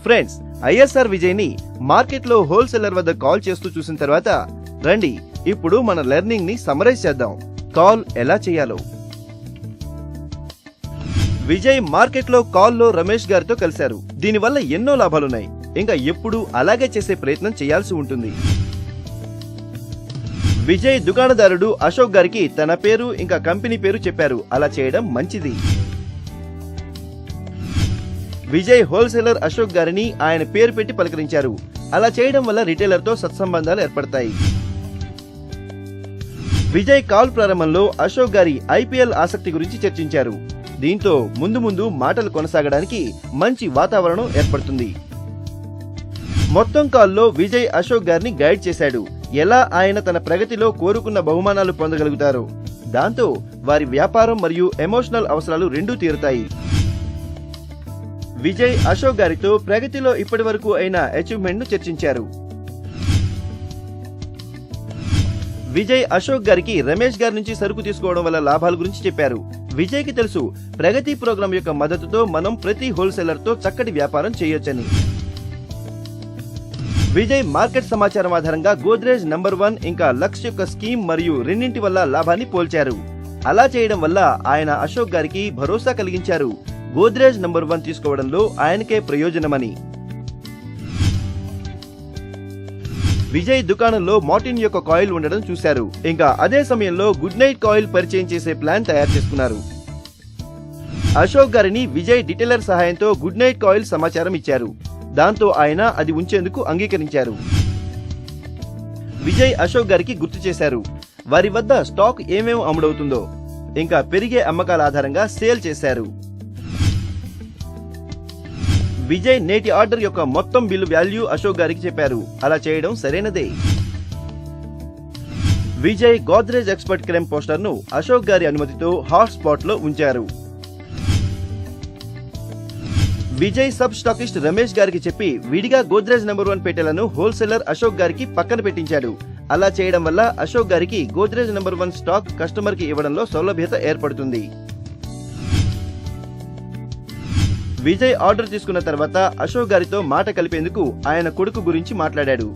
Friends, ISR Vijay ని market లో wholesaler వద్ద కాల్ చేస్తూ చూసిన తర్వాత రండి ఇప్పుడు మన లెర్నింగ్ ని సమరైజ్ చేద్దాం. కాల్ ఎలా చేయాలో. విజయ్ మార్కెట్ లో కాల్ లో రమేష్ గారితో కలిశారు. దీనివల్ల ఎన్నో లాభాలున్నాయి. ఇంకా ఎప్పుడు అలాగే చేసే ప్రయత్నం చేయాల్సి ఉంటుంది. విజయ్ దుకాణదారుడు అశోక్ గారికి తన పేరు ఇంకా కంపెనీ పేరు చెప్పారు. అలా చేయడం మంచిది. విజయ్ హోల్సేలర్ అశోక్ గారిని ఆయన పేరు పెట్టి పలకరించారు. అలా చేయడం వల్ల రిటైలర్ తో సత్సంబంధాలు ఏర్పడతాయి. విజయ్ కాల్ ప్రారంభంలో అశోక్ గారి ఐపీఎల్ ఆసక్తి గురించి చర్చించారు. దీంతో ముందు మాటలు కొనసాగడానికి మంచి వాతావరణం ఏర్పడుతుంది. మొత్తం కాల్లో విజయ్ అశోక్ గారిని గైడ్ చేశాడు. ఎలా ఆయన తన ప్రగతిలో కోరుకున్న బహుమానాలు పొందగలుగుతారో. దాంతో వారి వ్యాపారం మరియు ఎమోషనల్ అవసరాలు రెండూ తీరుతాయి. విజయ్ అశోక్ గారితో ప్రగతిలో ఇప్పటి వరకు అయిన అచీవ్మెంట్ ను చర్చించారు. విజయ్ అశోక్ గారికి రమేష్ గారి నుంచి సరుకు తీసుకోవడం వల్ల లాభాల గురించి చెప్పారు. విజయ్ కి తెలుసు ప్రగతి ప్రోగ్రాం యొక్క మద్దతుతో మనం ప్రతి హోల్సేలర్ తో చక్కటి వ్యాపారం చేయొచ్చని. విజయ్ మార్కెట్ సమాచారం ఆధారంగా గోద్రేజ్ నంబర్ 1 ఇంకా లక్స్ యొక్క స్కీమ్ మరియు రెండింటి వల్ల లాభాన్ని పోల్చారు. అలా చేయడం వల్ల ఆయన అశోక్ గారికి భరోసా కలిగించారు. గోద్రేజ్ నంబర్ 1 తీసుకోవడంలో ఆయనకే ప్రయోజనమని. విజయ్ దుకాణంలో మార్టిన్ యొక్క కాయిల్ ఉండడం చూశారు. ఇంకా అదే సమయంలో గుడ్ నైట్ కాయిల్ పరిచయం చేసే ప్లాన్ తయారు చేసుకున్నారు. అశోక్ గారిని విజయ్ డిటైలర్ సహాయంతో గుడ్ నైట్ కాయిల్ సమాచారం ఇచ్చారు. దాంతో ఆయన అది ఉంచేందుకు అంగీకరించారు. విజయ్ అశోక్ గారికి గుర్తు చేశారు. వారి వద్ద స్టాక్ ఏమేం అమ్ముడవుతుందో ఇంకా పెరిగే అమ్మకాల ఆధారంగా సేల్ చేశారు. విజయ్ నేటి ఆర్డర్ యొక్క మొత్తం బిల్లు వాల్యూ అశోక్ గారికి చెప్పారు. అలా చేయడం సరైనదే. Vijay Godrej expert claim poster ను అశోక్ గారి అనుమతితో హాట్ స్పాట్ లో ఉంచారు. విజయ్ సబ్ స్టాకిస్ట్ రమేష్ గారికి చెప్పి విడిగా గోద్రేజ్ నంబర్ 1 పెట్టెలను హోల్సేలర్ అశోక్ గారికి పక్కన పెట్టించాడు. అలా చేయడం వల్ల అశోక్ గారికి గోద్రేజ్ నంబర్ 1 స్టాక్ కస్టమర్ కి ఇవ్వడంలో సౌలభ్యత ఏర్పడుతుంది. విజయ్ ఆర్డర్ తీసుకున్న తర్వాత అశోక్ గారితో మాట కలిపేందుకు ఆయన కొడుకు గురించి మాట్లాడాడు.